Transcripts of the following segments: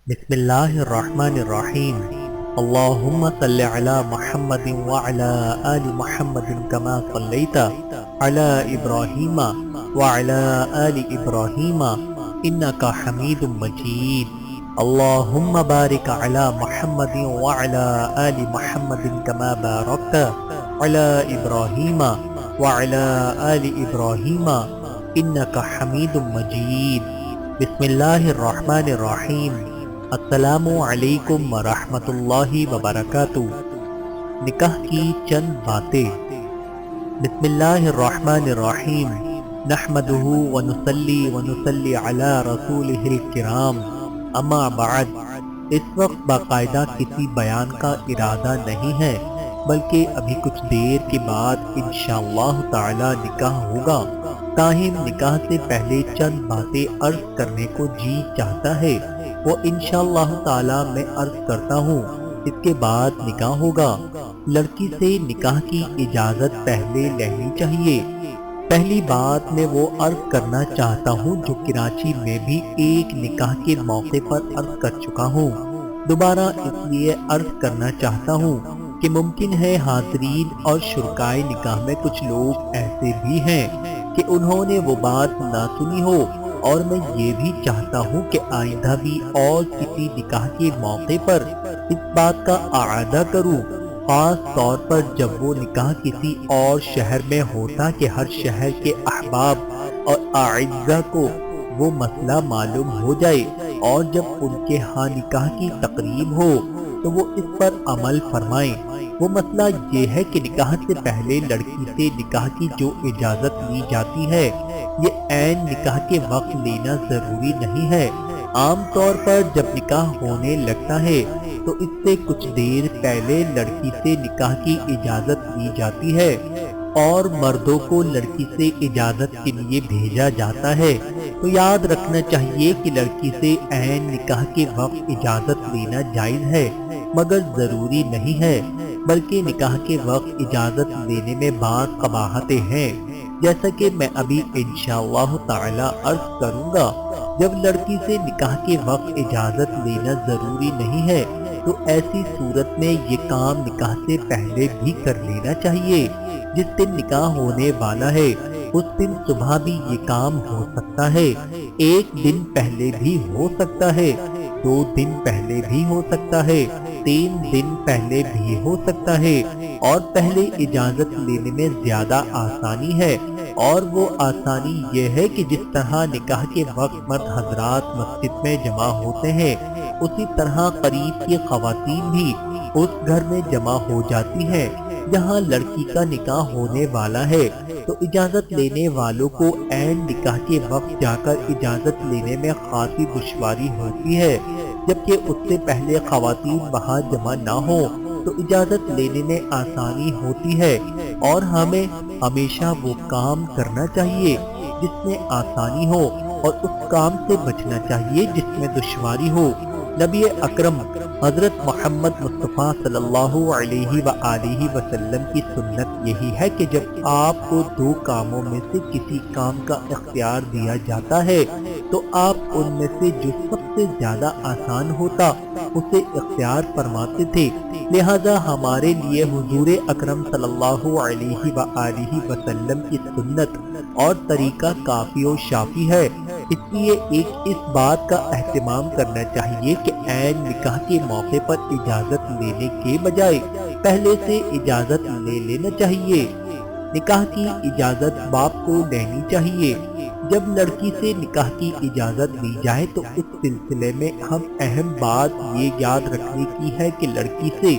بسم اللہ الرحمن الرحیم اللہم صلی علی محمد وعلی آل محمد کما صلیت علی ابراہیم وعلی آل ابراہیم انکا حمید مجید اللہم بارک علی محمد وعلی آل محمد کما بارکت علی ابراہیم وعلی آل ابراہیم انکا حمید مجید بسم اللہ الرحمن الرحیم السلام علیکم ورحمۃ اللہ وبرکاتہ۔ نکاح کی چند باتیں۔ بسم اللہ الرحمن الرحیم نحمدہ ونصلی علی رسولہ الکرام اما بعد۔ اس وقت باقاعدہ کسی بیان کا ارادہ نہیں ہے، بلکہ ابھی کچھ دیر کے بعد انشاءاللہ تعالی نکاح ہوگا۔ تاہم نکاح سے پہلے چند باتیں عرض کرنے کو جی چاہتا ہے، وہ انشاءاللہ تعالی میں عرض کرتا ہوں۔ اس کے بعد نکاح ہوگا۔ لڑکی سے نکاح کی اجازت پہلے لینی چاہیے۔ پہلی بات میں وہ عرض کرنا چاہتا ہوں جو کراچی میں بھی ایک نکاح کے موقع پر عرض کر چکا ہوں، دوبارہ اس لیے عرض کرنا چاہتا ہوں کہ ممکن ہے حاضرین اور شرکائے نکاح میں کچھ لوگ ایسے بھی ہیں کہ انہوں نے وہ بات نہ سنی ہو، اور میں یہ بھی چاہتا ہوں کہ آئندہ بھی اور کسی نکاح کے موقع پر اس بات کا اعادہ کروں، خاص طور پر جب وہ نکاح کسی اور شہر میں ہوتا کہ ہر شہر کے احباب اور اعزاء کو وہ مسئلہ معلوم ہو جائے، اور جب ان کے ہاں نکاح کی تقریب ہو تو وہ اس پر عمل فرمائیں۔ وہ مسئلہ یہ ہے کہ نکاح سے پہلے لڑکی سے نکاح کی جو اجازت لی جاتی ہے یہ عین نکاح کے وقت لینا ضروری نہیں ہے۔ عام طور پر جب نکاح ہونے لگتا ہے تو اس سے کچھ دیر پہلے لڑکی سے نکاح کی اجازت لی جاتی ہے، اور مردوں کو لڑکی سے اجازت کے لیے بھیجا جاتا ہے۔ تو یاد رکھنا چاہیے کہ لڑکی سے عین نکاح کے وقت اجازت لینا جائز ہے، مگر ضروری نہیں ہے، بلکہ نکاح کے وقت اجازت لینے میں بعض قباحتیں ہیں، جیسا کہ میں ابھی انشاءاللہ تعالی عرض کروں گا۔ جب لڑکی سے نکاح کے وقت اجازت لینا ضروری نہیں ہے تو ایسی صورت میں یہ کام نکاح سے پہلے بھی کر لینا چاہیے۔ جس دن نکاح ہونے والا ہے اس دن صبح بھی یہ کام ہو سکتا ہے، ایک دن پہلے بھی ہو سکتا ہے، 2 دن پہلے بھی ہو سکتا ہے، 3 دن پہلے بھی ہو سکتا ہے، اور پہلے اجازت لینے میں زیادہ آسانی ہے، اور وہ آسانی یہ ہے کہ جس طرح نکاح کے وقت مرد حضرات مسجد میں جمع ہوتے ہیں، اسی طرح قریب کی خواتین بھی اس گھر میں جمع ہو جاتی ہیں جہاں لڑکی کا نکاح ہونے والا ہے۔ تو اجازت لینے والوں کو عین نکاح کے وقت جا کر اجازت لینے میں خاصی دشواری ہوتی ہے، جبکہ اس سے پہلے خواتین وہاں جمع نہ ہو تو اجازت لینے میں آسانی ہوتی ہے، اور ہمیں ہمیشہ وہ کام کرنا چاہیے جس میں آسانی ہو، اور اس کام سے بچنا چاہیے جس میں دشواری ہو۔ نبی اکرم حضرت محمد مصطفیٰ صلی اللہ علیہ وآلہ وسلم کی سنت یہی ہے کہ جب آپ کو 2 کاموں میں سے کسی کام کا اختیار دیا جاتا ہے تو آپ ان میں سے جو سب سے زیادہ آسان ہوتا اسے اختیار فرماتے تھے۔ لہذا ہمارے لیے حضور اکرم صلی اللہ علیہ وآلہ وسلم کی سنت اور طریقہ کافی و شافی ہے۔ اس لیے اس بات کا اہتمام کرنا چاہیے کہ عین نکاح کے موقع پر اجازت لینے کے بجائے پہلے سے اجازت لے لینا چاہیے۔ نکاح کی اجازت باپ کو لینی چاہیے۔ جب لڑکی سے نکاح کی اجازت لی جائے تو اس سلسلے میں ہم اہم بات یہ یاد رکھنے کی ہے کہ لڑکی سے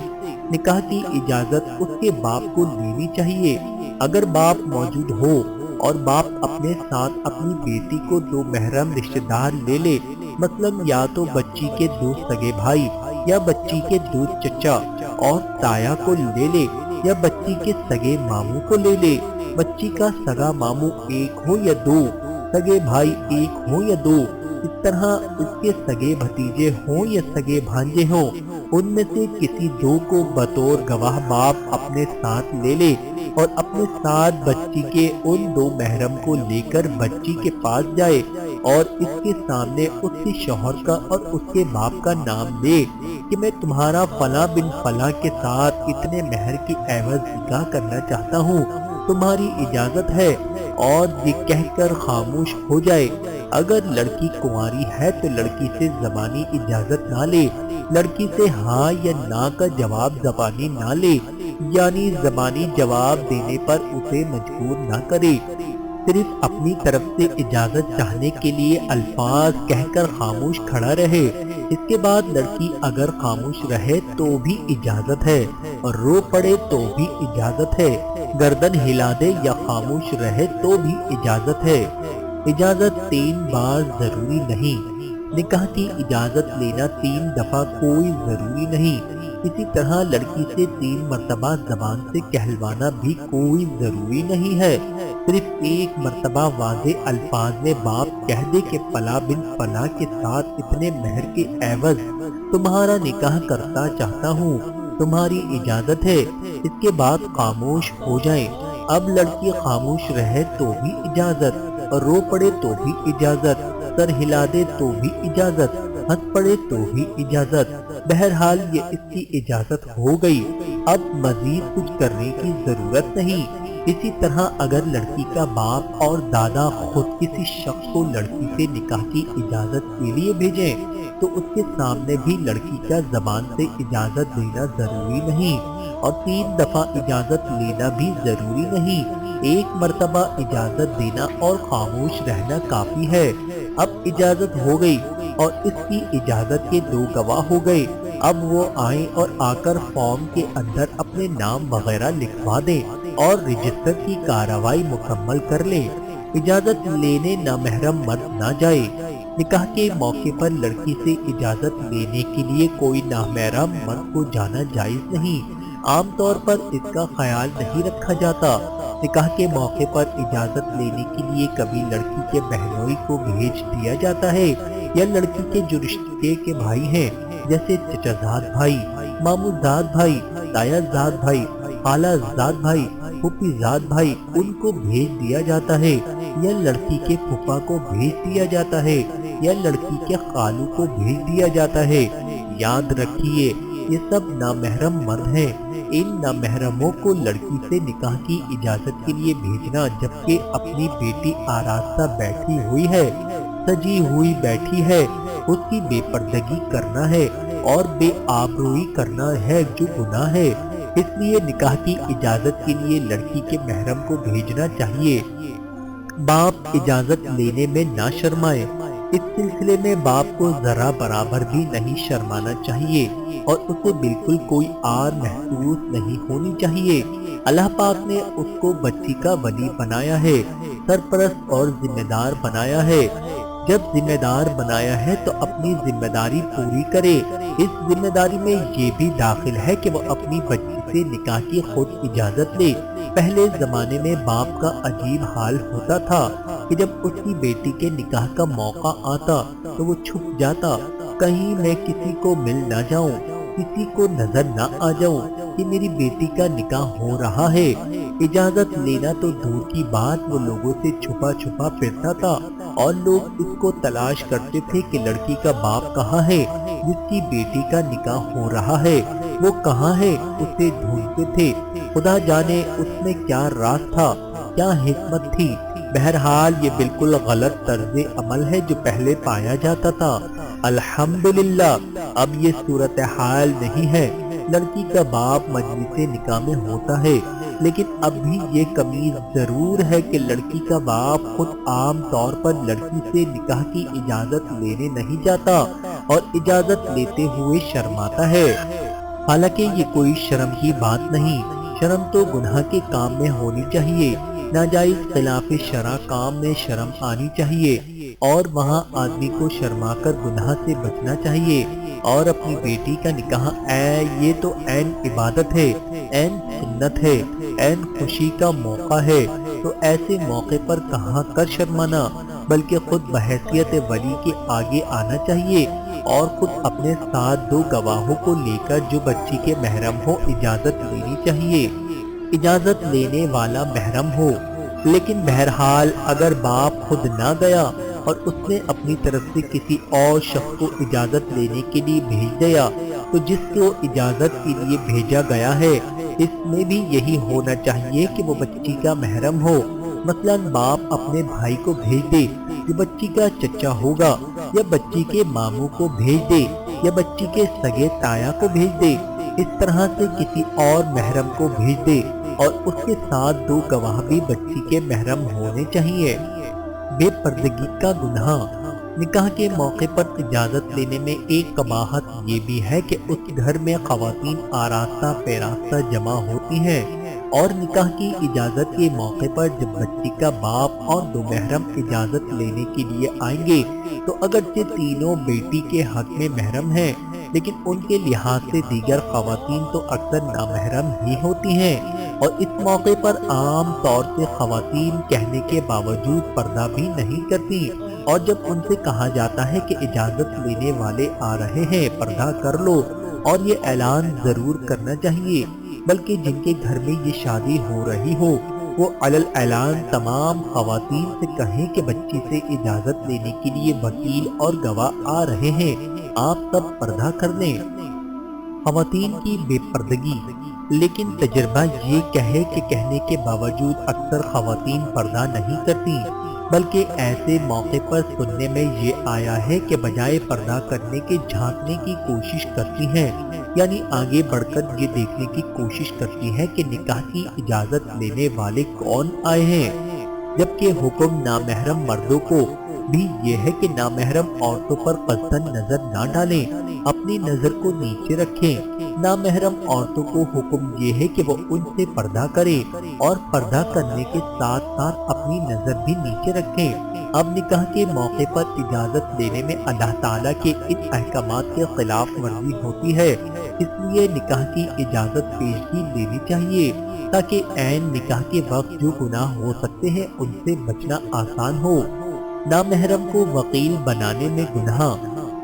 نکاح کی اجازت اس کے باپ کو لینی چاہیے۔ اگر باپ موجود ہو اور باپ اپنے ساتھ اپنی بیٹی کو 2 محرم رشتہ دار لے لے، مثلا یا تو بچی کے 2 سگے بھائی یا بچی کے 2 چچا اور تایا کو لے لے، یا بچی کے سگے ماموں کو لے لے، بچی کا سگا ماموں 1 ہو یا 2، سگے بھائی 1 ہو یا 2، اس طرح اس کے سگے بھتیجے ہوں یا سگے بھانجے ہوں، ان میں سے کسی 2 کو بطور گواہ باپ اپنے ساتھ لے لے، اور اپنے ساتھ بچی کے ان 2 محرم کو لے کر بچی کے پاس جائے اور اس کے سامنے اس کے شوہر کا اور اس کے باپ کا نام لے کہ میں تمہارا فلاں بن فلاں کے ساتھ اتنے مہر کی عوض نکاح کرنا چاہتا ہوں، تمہاری اجازت ہے، اور یہ کہہ کر خاموش ہو جائے۔ اگر لڑکی کنواری ہے تو لڑکی سے زبانی اجازت نہ لے، لڑکی سے ہاں یا نہ کا جواب زبانی نہ لے، یعنی زبانی جواب دینے پر اسے مجبور نہ کرے، صرف اپنی طرف سے اجازت چاہنے کے لیے الفاظ کہہ کر خاموش کھڑا رہے۔ اس کے بعد لڑکی اگر خاموش رہے تو بھی اجازت ہے، اور رو پڑے تو بھی اجازت ہے، گردن ہلا دے یا خاموش رہے تو بھی اجازت ہے۔ اجازت 3 بار ضروری نہیں، نکاح کی اجازت لینا 3 دفعہ کوئی ضروری نہیں۔ اسی طرح لڑکی سے 3 مرتبہ زبان سے کہلوانا بھی کوئی ضروری نہیں ہے، صرف 1 مرتبہ واضح الفاظ میں باپ کہہ دے کہ فلاں بن فلاں کے ساتھ اتنے مہر کے عوض تمہارا نکاح کرتا چاہتا ہوں، تمہاری اجازت ہے۔ اس کے بعد خاموش ہو جائیں۔ اب لڑکی خاموش رہے تو بھی اجازت، اور رو پڑے تو بھی اجازت، سر ہلا دے تو بھی اجازت، ہنس پڑے تو بھی اجازت۔ بہرحال یہ اس کی اجازت ہو گئی، اب مزید کچھ کرنے کی ضرورت نہیں۔ اسی طرح اگر لڑکی کا باپ اور دادا خود کسی شخص کو لڑکی سے نکاح کی اجازت کے لیے بھیجیں تو اس کے سامنے بھی لڑکی کا زبان سے اجازت دینا ضروری نہیں، اور 3 دفعہ اجازت لینا بھی ضروری نہیں۔ 1 مرتبہ اجازت دینا اور خاموش رہنا کافی ہے۔ اب اجازت ہو گئی اور اس کی اجازت کے 2 گواہ ہو گئے، اب وہ آئیں اور آ کر فارم کے اندر اپنے نام وغیرہ لکھوا دیں اور رجسٹر کی کارروائی مکمل کر لیں۔ اجازت لینے نامحرم مرد نہ جائے۔ نکاح کے موقع پر لڑکی سے اجازت لینے کے لیے کوئی نامحرم مرد کو جانا جائز نہیں، عام طور پر اس کا خیال نہیں رکھا جاتا۔ نکاح کے موقع پر اجازت لینے کے لیے کبھی لڑکی کے بہنوئی کو بھیج دیا جاتا ہے، یا لڑکی کے جو رشتے کے بھائی ہیں جیسے چچا زاد بھائی، مامو زاد بھائی، تایا زاد بھائی، خالہ زاد بھائی، پھوپھی زاد بھائی، ان کو بھیج دیا جاتا ہے، یا لڑکی کے پھوپھا کو بھیج دیا جاتا ہے، یا لڑکی کے خالو کو بھیج دیا جاتا ہے۔ یاد رکھیے یہ سب نامحرم مرد ہیں۔ ان نامحرموں کو لڑکی سے نکاح کی اجازت کے لیے بھیجنا، جبکہ اپنی بیٹی آراستہ بیٹھی ہوئی ہے، سجی ہوئی بیٹھی ہے، اس کی بے پردگی کرنا ہے اور بے آبروئی کرنا ہے جو گناہ ہے۔ اس لیے نکاح کی اجازت کے لیے لڑکی کے محرم کو بھیجنا چاہیے۔ باپ اجازت لینے میں نہ شرمائے۔ اس سلسلے میں باپ کو ذرا برابر بھی نہیں شرمانا چاہیے، اور اسے بالکل کوئی آر محسوس نہیں ہونی چاہیے۔ اللہ پاک نے اس کو بچی کا ولی بنایا ہے، سرپرست اور ذمہ دار بنایا ہے۔ جب ذمہ دار بنایا ہے تو اپنی ذمہ داری پوری کرے۔ اس ذمہ داری میں یہ بھی داخل ہے کہ وہ اپنی بچی سے نکاح کی خود اجازت لے۔ پہلے زمانے میں باپ کا عجیب حال ہوتا تھا کہ جب اس کی بیٹی کے نکاح کا موقع آتا تو وہ چھپ جاتا، کہیں میں کسی کو مل نہ جاؤں، کسی کو نظر نہ آ جاؤں کہ میری بیٹی کا نکاح ہو رہا ہے۔ اجازت لینا تو دور کی بات، وہ لوگوں سے چھپا چھپا پھرتا تھا، اور لوگ اس کو تلاش کرتے تھے کہ لڑکی کا باپ کہاں ہے جس کی بیٹی کا نکاح ہو رہا ہے، وہ کہاں ہے، اسے ڈھونڈتے تھے۔ خدا جانے اس میں کیا راز تھا، کیا حکمت تھی۔ بہرحال یہ بالکل غلط طرز عمل ہے جو پہلے پایا جاتا تھا۔ الحمدللہ اب یہ صورتحال نہیں ہے۔ لڑکی کا باپ مجلس نکاح میں ہوتا ہے، لیکن اب بھی یہ کمی ضرور ہے کہ لڑکی کا باپ خود عام طور پر لڑکی سے نکاح کی اجازت لینے نہیں جاتا اور اجازت لیتے ہوئے شرماتا ہے۔ حالانکہ یہ کوئی شرم کی بات نہیں، شرم تو گناہ کے کام میں ہونی چاہیے، ناجائز خلاف شرع کام میں شرم آنی چاہیے، اور وہاں آدمی کو شرما کر گناہ سے بچنا چاہیے۔ اور اپنی بیٹی کا نکاح یہ تو عین عبادت ہے، عین سنت ہے، عین خوشی کا موقع ہے، تو ایسے موقع پر کہاں کر شرمانا، بلکہ خود بحیثیت ولی کے آگے آنا چاہیے، اور خود اپنے ساتھ 2 گواہوں کو لے کر جو بچی کے محرم ہو اجازت لینی چاہیے، اجازت لینے والا محرم ہو۔ لیکن بہرحال اگر باپ خود نہ گیا اور اس نے اپنی طرف سے کسی اور شخص کو اجازت لینے کے لیے بھیج دیا تو جس کو اجازت کے لیے بھیجا گیا ہے اس میں بھی یہی ہونا چاہیے کہ وہ بچی کا محرم ہو۔ مثلا باپ اپنے بھائی کو بھیج دے جو بچی کا چچا ہوگا، یا بچی کے ماموں کو بھیج دے، یا بچی کے سگے تایا کو بھیج دے، اس طرح سے کسی اور محرم کو بھیج دے اور اس کے ساتھ 2 گواہ بھی بچی کے محرم ہونے چاہیے۔ بے پردگی کا گناہ۔ نکاح کے موقع پر اجازت لینے میں ایک قباحت یہ بھی ہے کہ اس گھر میں خواتین آراستہ پیراستہ جمع ہوتی ہیں، اور نکاح کی اجازت کے موقع پر جب بچی کا باپ اور 2 محرم اجازت لینے کے لیے آئیں گے تو اگرچہ تینوں بیٹی کے حق میں محرم ہیں، لیکن ان کے لحاظ سے دیگر خواتین تو اکثر نامحرم ہی ہوتی ہیں، اور اس موقع پر عام طور سے خواتین کہنے کے باوجود پردہ بھی نہیں کرتی، اور جب ان سے کہا جاتا ہے کہ اجازت لینے والے آ رہے ہیں پردہ کر لو، اور یہ اعلان ضرور کرنا چاہیے، بلکہ جن کے گھر میں یہ شادی ہو رہی ہو وہ علل اعلان تمام خواتین سے کہیں کہ بچی سے اجازت لینے کے لیے وکیل اور گواہ آ رہے ہیں، آپ سب پردہ کر لیں۔ خواتین کی بے پردگی۔ لیکن تجربہ یہ کہے کہ کہنے کے باوجود اکثر خواتین پردہ نہیں کرتی، بلکہ ایسے موقع پر سننے میں یہ آیا ہے کہ بجائے پردہ کرنے کے جھانکنے کی کوشش کرتی ہیں، یعنی آگے بڑھ کر یہ دیکھنے کی کوشش کرتی ہے کہ نکاح کی اجازت لینے والے کون آئے ہیں، جبکہ حکم نامحرم مردوں کو بھی یہ ہے کہ نامحرم عورتوں پر قصداً نظر نہ ڈالیں، اپنی نظر کو نیچے رکھیں۔ نامحرم عورتوں کو حکم یہ ہے کہ وہ ان سے پردہ کریں، اور پردہ کرنے کے ساتھ ساتھ اپنی نظر بھی نیچے رکھیں۔ اب نکاح کے موقع پر اجازت لینے میں اللہ تعالیٰ کے ان احکامات کے خلاف ورزی ہوتی ہے، اس لیے نکاح کی اجازت پیشگی لینی چاہیے تاکہ عین نکاح کے وقت جو گناہ ہو سکتے ہیں ان سے بچنا آسان ہو۔ نامحرم کو وکیل بنانے میں گناہ۔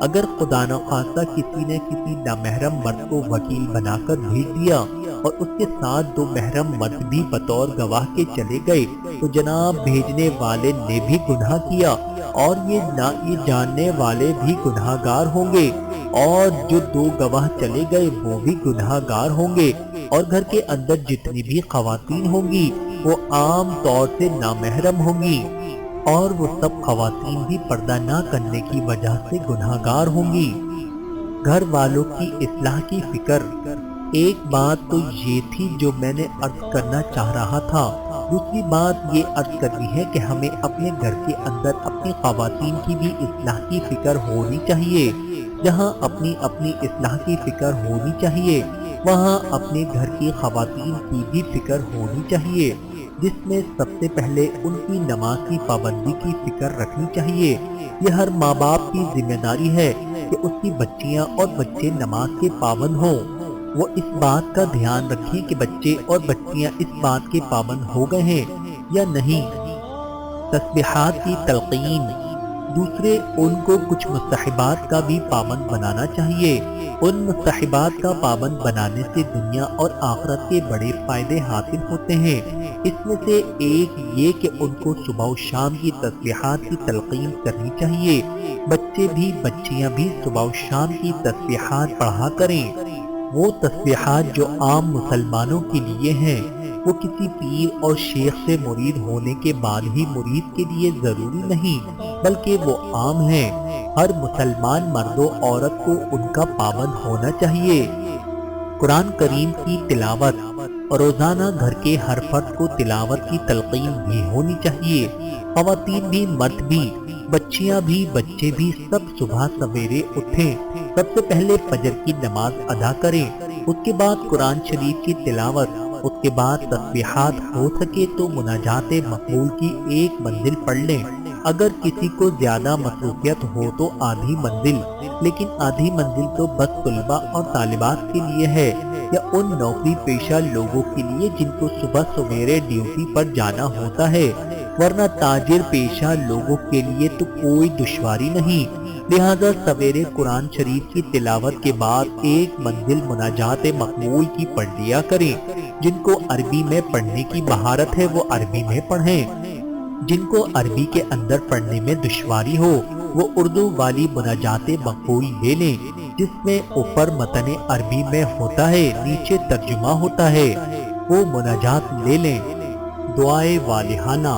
اگر خدا نخواستہ کسی نے کسی نامحرم مرد کو وکیل بنا کر بھیج دیا اور اس کے ساتھ 2 محرم مرد بھی بطور گواہ کے چلے گئے تو جناب بھیجنے والے نے بھی گناہ کیا، اور یہ جاننے والے بھی گناہ گار ہوں گے، اور جو 2 گواہ چلے گئے وہ بھی گناہ گار ہوں گے، اور گھر کے اندر جتنی بھی خواتین ہوں گی وہ عام طور سے نامحرم ہوں گی، اور وہ سب خواتین بھی پردہ نہ کرنے کی وجہ سے گناہ گار ہوں گی۔ گھر والوں کی اصلاح کی فکر۔ ایک بات تو یہ تھی جو میں نے عرض کرنا چاہ رہا تھا، دوسری بات یہ عرض کرنی ہے کہ ہمیں اپنے گھر کے اندر اپنی خواتین کی بھی اصلاح کی فکر ہونی چاہیے۔ جہاں اپنی اصلاح کی فکر ہونی چاہیے وہاں اپنے گھر کی خواتین کی بھی فکر ہونی چاہیے، جس میں سب سے پہلے ان کی نماز کی پابندی کی فکر رکھنی چاہیے۔ یہ ہر ماں باپ کی ذمہ داری ہے کہ اس کی بچیاں اور بچے نماز کے پابند ہوں۔ وہ اس بات کا دھیان رکھیں کہ بچے اور بچیاں اس بات کے پابند ہو گئے ہیں یا نہیں۔ تسبیحات کی تلقین۔ دوسرے ان کو کچھ مستحبات کا بھی پابند بنانا چاہیے۔ ان مستحبات کا پابند بنانے سے دنیا اور آخرت کے بڑے فائدے حاصل ہوتے ہیں۔ اس میں سے ایک یہ کہ ان کو صبح و شام کی تسبیحات کی تلقین کرنی چاہیے۔ بچے بھی بچیاں بھی صبح و شام کی تسبیحات پڑھا کریں۔ وہ تسبیحات جو عام مسلمانوں کے لیے ہیں، وہ کسی پیر اور شیخ سے مرید ہونے کے بعد ہی مرید کے لیے ضروری نہیں، بلکہ وہ عام ہیں۔ ہر مسلمان مرد و عورت کو ان کا پابند ہونا چاہیے۔ قرآن کریم کی تلاوت۔ روزانہ گھر کے ہر فرد کو تلاوت کی تلقین بھی ہونی چاہیے۔ خواتین بھی مرد بھی، بچیاں بھی بچے بھی سب صبح سویرے اٹھیں، سب سے پہلے فجر کی نماز ادا کریں، اس کے بعد قرآن شریف کی تلاوت، اس کے بعد تسبیحات، ہو سکے تو مناجات مقبول کی ایک منزل پڑھ لیں۔ اگر کسی کو زیادہ مصروفیت ہو تو آدھی منزل، لیکن آدھی منزل تو بس طلباء اور طالبات کے لیے ہے یا ان نوکری پیشہ لوگوں کے لیے جن کو صبح سویرے ڈیوٹی پر جانا ہوتا ہے، ورنہ تاجر پیشہ لوگوں کے لیے تو کوئی دشواری نہیں۔ لہذا سویرے قرآن شریف کی تلاوت کے بعد ایک منزل مناجات مقبول کی پڑھ لیا کریں۔ جن کو عربی میں پڑھنے کی مہارت ہے وہ عربی میں پڑھیں۔ جن کو عربی کے اندر پڑھنے میں دشواری ہو وہ اردو والی مناجات مقبول لے لیں، جس میں اوپر متن عربی میں ہوتا ہے، نیچے ترجمہ ہوتا ہے، وہ مناجات لے لیں۔ دعائے والہانہ،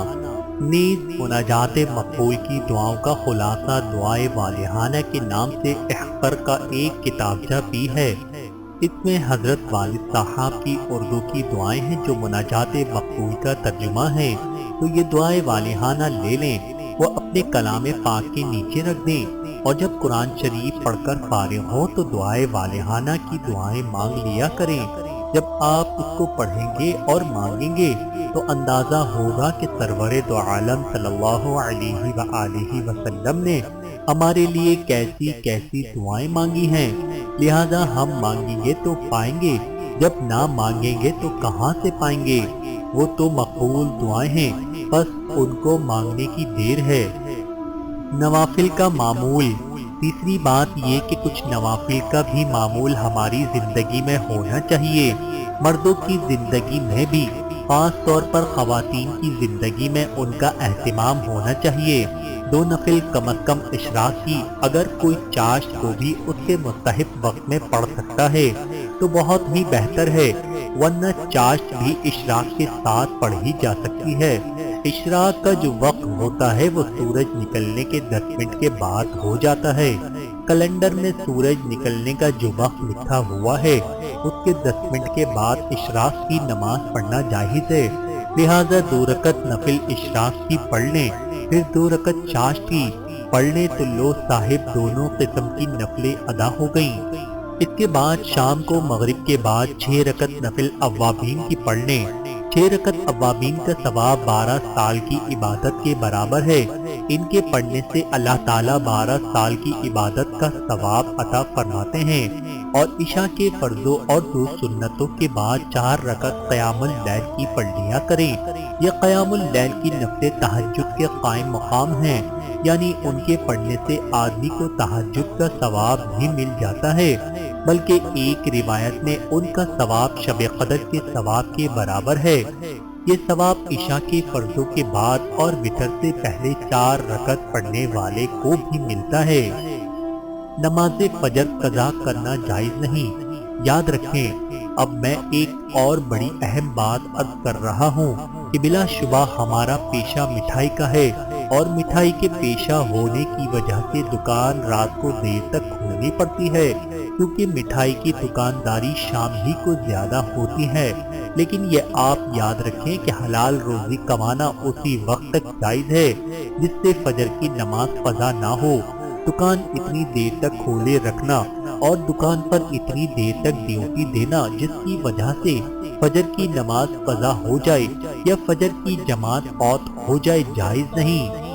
نیز مناجات مقبول کی دعاؤں کا خلاصہ دعائے والہانہ کے نام سے احقر کا ایک کتابچہ بھی ہے۔ اس میں حضرت والد صاحب کی اردو کی دعائیں ہیں جو مناجات مقبول کا ترجمہ ہے، تو یہ دعائے والہانہ لے لیں، وہ اپنے کلام پاک کے نیچے رکھ دیں، اور جب قرآن شریف پڑھ کر فارغ ہو تو دعائے والہانہ کی دعائیں مانگ لیا کریں۔ جب آپ اس کو پڑھیں گے اور مانگیں گے تو اندازہ ہوگا کہ سرور دو عالم صلی اللہ علیہ وآلہ وسلم نے ہمارے لیے کیسی کیسی دعائیں مانگی ہیں، لہذا ہم مانگیں گے تو پائیں گے، جب نہ مانگیں گے تو کہاں سے پائیں گے؟ وہ تو مقبول دعائیں ہیں، بس ان کو مانگنے کی دیر ہے۔ نوافل کا معمول، تیسری بات یہ کہ کچھ نوافل کا بھی معمول ہماری زندگی میں ہونا چاہیے، مردوں کی زندگی میں بھی، خاص طور پر خواتین کی زندگی میں ان کا اہتمام ہونا چاہیے۔ 2 نفل کم از کم اشراق کی، اگر کوئی چاشت کو بھی اس کے مستحب وقت میں پڑھ سکتا ہے تو بہت ہی بہتر ہے، ورنہ چاشت بھی اشراق کے ساتھ پڑھی جا سکتی ہے۔ اشراق کا جو وقت ہوتا ہے وہ سورج نکلنے کے 10 منٹ کے بعد ہو جاتا ہے۔ کیلنڈر میں سورج نکلنے کا جو وقت لکھا ہوا ہے اس کے 10 منٹ کے بعد اشراق کی نماز پڑھنا جائز ہے، لہذا 2 رکعت نفل اشراق کی پڑھ لیں، پھر 2 رکعت چاشت کی پڑھ لیں تو لو صاحب دونوں قسم کی نفلیں ادا ہو گئیں۔ اس کے بعد شام کو مغرب کے بعد 6 رکعت نفل اوابین کی پڑھ لیں۔ 6 رکعت اوابین کا ثواب 12 سال کی عبادت کے برابر ہے۔ ان کے پڑھنے سے اللہ تعالیٰ 12 سال کی عبادت کا ثواب عطا فرماتے ہیں۔ اور عشاء کے فرضوں اور 2 سنتوں کے بعد 4 رکعت قیام اللیل کی پڑھ لیا کریں۔ یہ قیام اللیل کی نفل تہجد کے قائم مقام ہیں، یعنی ان کے پڑھنے سے آدمی کو تہجد کا ثواب بھی مل جاتا ہے، بلکہ ایک روایت میں ان کا ثواب شب قدر کے ثواب کے برابر ہے۔ یہ ثواب عشاء کے فرضوں کے بعد اور وتر سے پہلے 4 رکعت پڑھنے والے کو بھی ملتا ہے۔ نماز فجر قضا کرنا جائز نہیں۔ یاد رکھیں، اب میں ایک اور بڑی اہم بات عرض کر رہا ہوں کہ بلا شبہ ہمارا پیشہ مٹھائی کا ہے، اور مٹھائی کے پیشہ ہونے کی وجہ سے دکان رات کو دیر تک کھولنی پڑتی ہے، کیونکہ مٹھائی کی دکانداری شام ہی کو زیادہ ہوتی ہے۔ لیکن یہ آپ یاد رکھیں کہ حلال روزی کمانا اسی وقت تک جائز ہے جس سے فجر کی نماز قضا نہ ہو۔ دکان اتنی دیر تک کھولے رکھنا اور دکان پر اتنی دیر تک ڈیوٹی دینا جس کی وجہ سے فجر کی نماز قضا ہو جائے یا فجر کی جماعت فوت ہو جائے جائز نہیں۔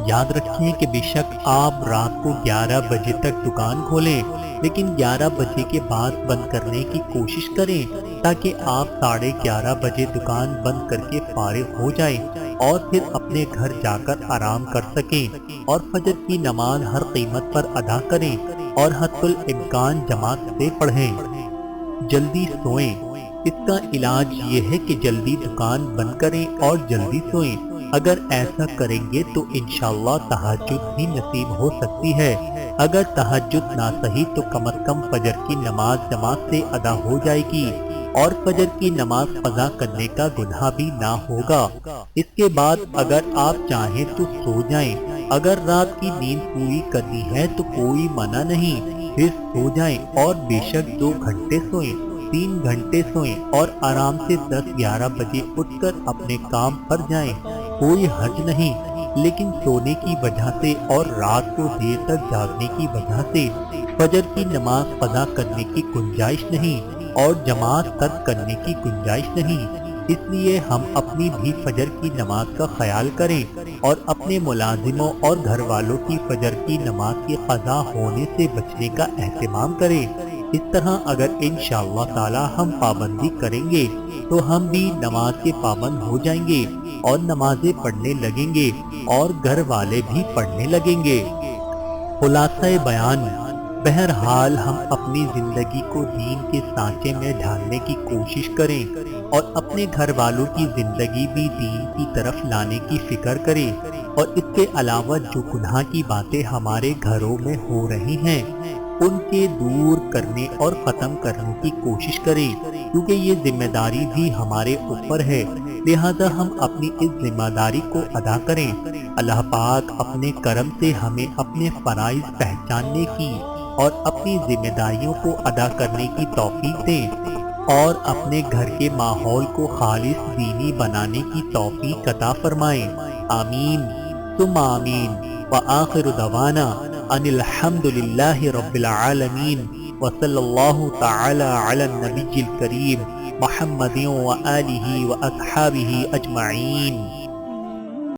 یاد رکھیں کہ بے شک آپ رات کو 11 بجے تک دکان کھولیں، لیکن 11 بجے کے بعد بند کرنے کی کوشش کریں تاکہ آپ 11:30 بجے دکان بند کر کے فارغ ہو جائیں اور پھر اپنے گھر جا کر آرام کر سکیں اور فجر کی نماز ہر قیمت پر ادا کریں اور حتی الامکان جماعت سے پڑھیں۔ جلدی سوئیں، اس کا علاج یہ ہے کہ جلدی دکان بند کریں اور جلدی سوئیں۔ اگر ایسا کریں گے تو انشاءاللہ تہجد بھی نصیب ہو سکتی ہے۔ اگر تہجد نہ صحیح تو کم از کم فجر کی نماز جماعت سے ادا ہو جائے گی اور فجر کی نماز قضا کرنے کا گناہ بھی نہ ہوگا۔ اس کے بعد اگر آپ چاہیں تو سو جائیں، اگر رات کی نیند پوری کرنی ہے تو کوئی منع نہیں، پھر سو جائیں اور بے شک 2 گھنٹے سوئیں، 3 گھنٹے سوئیں اور آرام سے 10-11 بجے اٹھ کر اپنے کام پر جائیں، کوئی حرج نہیں۔ لیکن سونے کی وجہ سے اور رات کو دیر تک جاگنے کی وجہ سے فجر کی نماز قضا کرنے کی گنجائش نہیں اور جماعت ترک کرنے کی گنجائش نہیں۔ اس لیے ہم اپنی بھی فجر کی نماز کا خیال کریں اور اپنے ملازموں اور گھر والوں کی فجر کی نماز کی قضا ہونے سے بچنے کا اہتمام کریں۔ اس طرح اگر انشاءاللہ تعالی ہم پابندی کریں گے تو ہم بھی نماز کے پابند ہو جائیں گے اور نمازیں پڑھنے لگیں گے اور گھر والے بھی پڑھنے لگیں گے۔ خلاصہ بیان، بہرحال ہم اپنی زندگی کو دین کے سانچے میں ڈھالنے کی کوشش کریں اور اپنے گھر والوں کی زندگی بھی دین کی طرف لانے کی فکر کریں، اور اس کے علاوہ جو گناہ کی باتیں ہمارے گھروں میں ہو رہی ہیں ان کے دور کرنے اور ختم کرنے کی کوشش کریں، کیونکہ یہ ذمہ داری بھی ہمارے اوپر ہے، لہذا ہم اپنی اس ذمہ داری کو ادا کریں۔ اللہ پاک اپنے کرم سے ہمیں اپنے فرائض پہچاننے کی اور اپنی ذمہ داریوں کو ادا کرنے کی توفیق دیں، اور اپنے گھر کے ماحول کو خالص دینی بنانے کی توفیق عطا فرمائیں۔ آمین ثم آمین۔ وآخر دعوانا ان الحمد للہ رب العالمین، وصلی اللہ تعالی علی النبی الکریم محمد وآلہ واصحابہ اجمعین۔